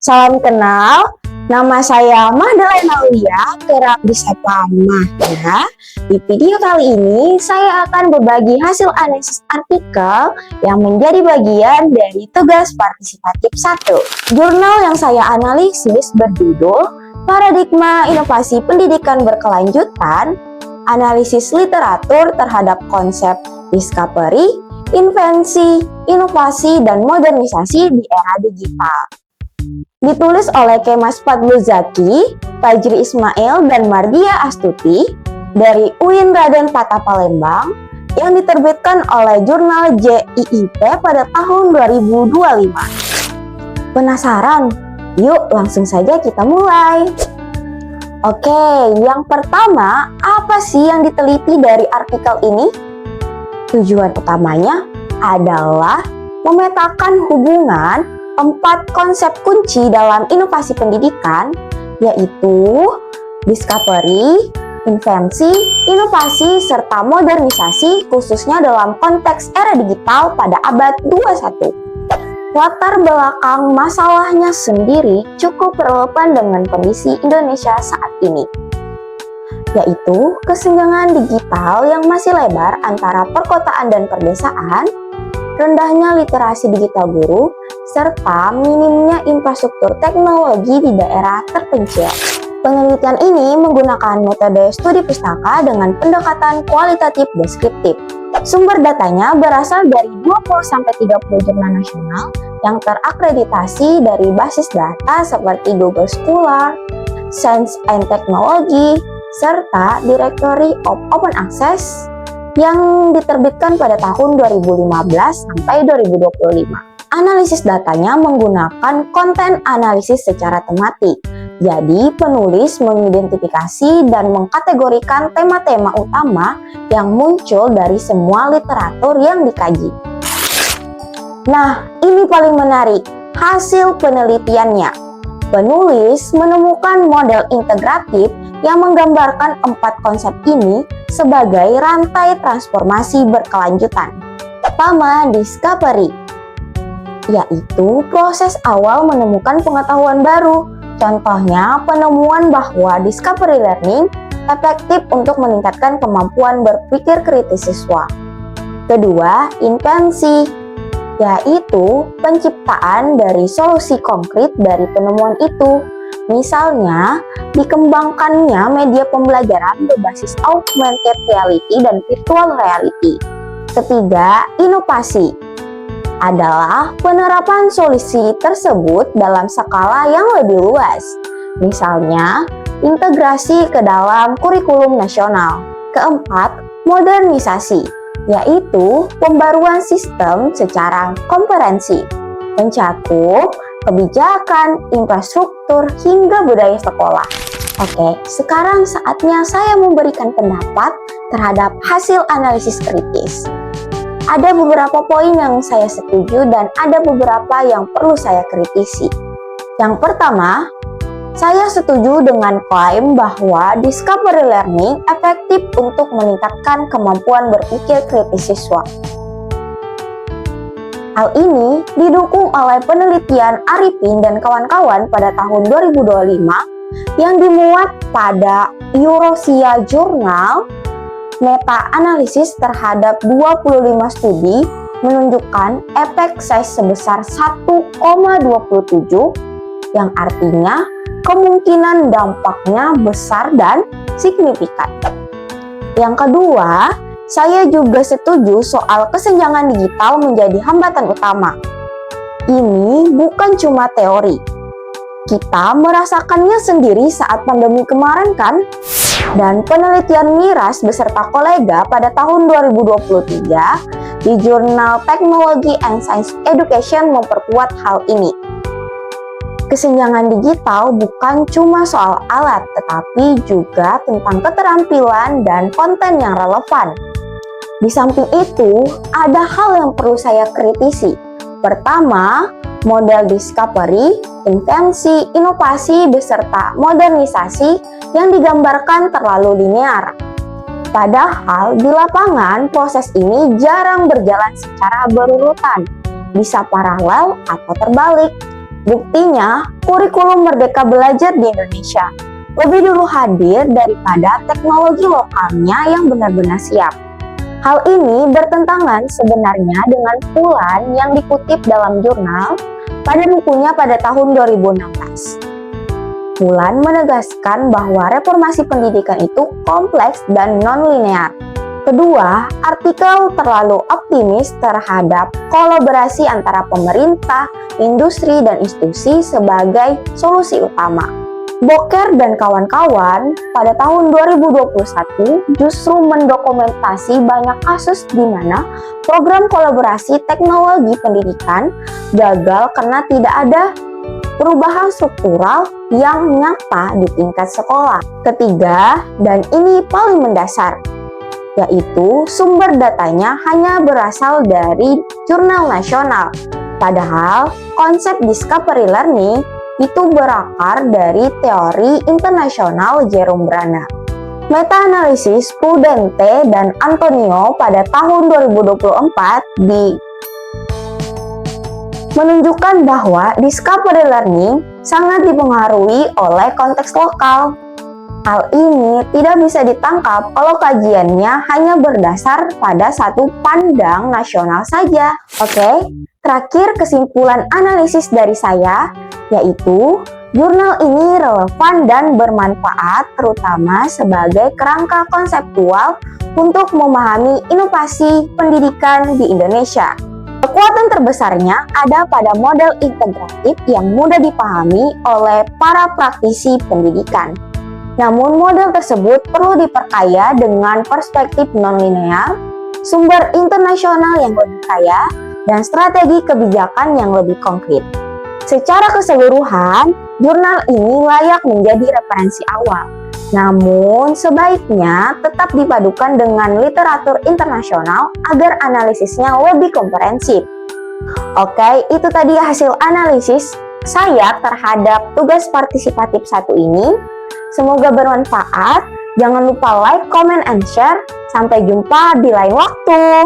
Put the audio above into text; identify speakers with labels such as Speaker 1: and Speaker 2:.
Speaker 1: Salam kenal, nama saya Mahdalena Lia, kerap disapa Mah ya. Di video kali ini saya akan berbagi hasil analisis artikel yang menjadi bagian dari tugas partisipatif 1. Jurnal yang saya analisis berjudul Paradigma Inovasi Pendidikan Berkelanjutan, Analisis Literatur terhadap Konsep Discovery, Invensi, Inovasi, dan Modernisasi di Era Digital. Ditulis oleh Kemas Fadlul Zaki, Fajri Ismail, dan Mardia Astuti dari UIN Raden Patah Palembang yang diterbitkan oleh jurnal JIIP pada tahun 2025. Penasaran? Yuk langsung saja kita mulai. Oke, yang pertama, apa sih yang diteliti dari artikel ini? Tujuan utamanya adalah memetakan hubungan 4 konsep kunci dalam inovasi pendidikan, yaitu discovery, invensi, inovasi, serta modernisasi khususnya dalam konteks era digital pada abad 21. Latar belakang masalahnya sendiri cukup relevan dengan kondisi Indonesia saat ini, yaitu kesenjangan digital yang masih lebar antara perkotaan dan perdesaan, rendahnya literasi digital guru, serta minimnya infrastruktur teknologi di daerah terpencil. Penelitian ini menggunakan metode studi pustaka dengan pendekatan kualitatif deskriptif. Sumber datanya berasal dari 20-30 jurnal nasional yang terakreditasi dari basis data seperti Google Scholar, Science and Technology, serta Directory of Open Access yang diterbitkan pada tahun 2015 sampai 2025. Analisis datanya menggunakan konten analisis secara tematik. Jadi, penulis mengidentifikasi dan mengkategorikan tema-tema utama yang muncul dari semua literatur yang dikaji. Nah, ini paling menarik, hasil penelitiannya. Penulis menemukan model integratif yang menggambarkan 4 konsep ini sebagai rantai transformasi berkelanjutan. Pertama, discovery, yaitu proses awal menemukan pengetahuan baru. Contohnya, penemuan bahwa discovery learning efektif untuk meningkatkan kemampuan berpikir kritis siswa. Kedua, invensi, yaitu penciptaan dari solusi konkret dari penemuan itu. Misalnya, dikembangkannya media pembelajaran berbasis augmented reality dan virtual reality. Ketiga, inovasi adalah penerapan solusi tersebut dalam skala yang lebih luas. Misalnya, integrasi ke dalam kurikulum nasional. Keempat, modernisasi, yaitu pembaruan sistem secara komprehensif, mencakup kebijakan, infrastruktur, hingga budaya sekolah. Oke, sekarang saatnya saya memberikan pendapat terhadap hasil analisis kritis. Ada beberapa poin yang saya setuju dan ada beberapa yang perlu saya kritisi. Yang pertama, saya setuju dengan klaim bahwa discovery learning efektif untuk meningkatkan kemampuan berpikir kritis siswa. Hal ini didukung oleh penelitian Arifin dan kawan-kawan pada tahun 2025 yang dimuat pada Eurasia Journal. Meta-analisis terhadap 25 studi menunjukkan efek size sebesar 1,27 yang artinya kemungkinan dampaknya besar dan signifikan. Yang kedua, saya juga setuju soal kesenjangan digital menjadi hambatan utama. Ini bukan cuma teori. Kita merasakannya sendiri saat pandemi kemarin kan? Dan penelitian Miras beserta kolega pada tahun 2023 di jurnal Technology and Science Education memperkuat hal ini. Kesenjangan digital bukan cuma soal alat, tetapi juga tentang keterampilan dan konten yang relevan. Di samping itu, ada hal yang perlu saya kritisi. Pertama, model discovery, invensi, inovasi, beserta modernisasi yang digambarkan terlalu linear. Padahal di lapangan proses ini jarang berjalan secara berurutan, bisa paralel atau terbalik. Buktinya, kurikulum Merdeka Belajar di Indonesia lebih dulu hadir daripada teknologi lokalnya yang benar-benar siap. Hal ini bertentangan sebenarnya dengan Fulan yang dikutip dalam jurnal pada bukunya pada tahun 2016. Fulan menegaskan bahwa reformasi pendidikan itu kompleks dan non-linear. Kedua, artikel terlalu optimis terhadap kolaborasi antara pemerintah, industri, dan institusi sebagai solusi utama. Boker dan kawan-kawan pada tahun 2021 justru mendokumentasi banyak kasus di mana program kolaborasi teknologi pendidikan gagal karena tidak ada perubahan struktural yang nyata di tingkat sekolah. Ketiga, dan ini paling mendasar, yaitu sumber datanya hanya berasal dari jurnal nasional. Padahal konsep discovery learning itu berakar dari teori internasional Jerome Bruner. Meta-analisis Prudente dan Antonio pada tahun 2024 menunjukkan bahwa discovery learning sangat dipengaruhi oleh konteks lokal. Hal ini tidak bisa ditangkap kalau kajiannya hanya berdasar pada satu pandang nasional saja. Oke, terakhir kesimpulan analisis dari saya, yaitu jurnal ini relevan dan bermanfaat terutama sebagai kerangka konseptual untuk memahami inovasi pendidikan di Indonesia. Kekuatan terbesarnya ada pada model integratif yang mudah dipahami oleh para praktisi pendidikan. Namun model tersebut perlu diperkaya dengan perspektif non-linear, sumber internasional yang lebih kaya, dan strategi kebijakan yang lebih konkret. Secara keseluruhan, jurnal ini layak menjadi referensi awal. Namun, sebaiknya tetap dipadukan dengan literatur internasional agar analisisnya lebih komprehensif. Oke, itu tadi hasil analisis saya terhadap tugas partisipatif 1 ini. Semoga bermanfaat. Jangan lupa like, comment, and share. Sampai jumpa di lain waktu.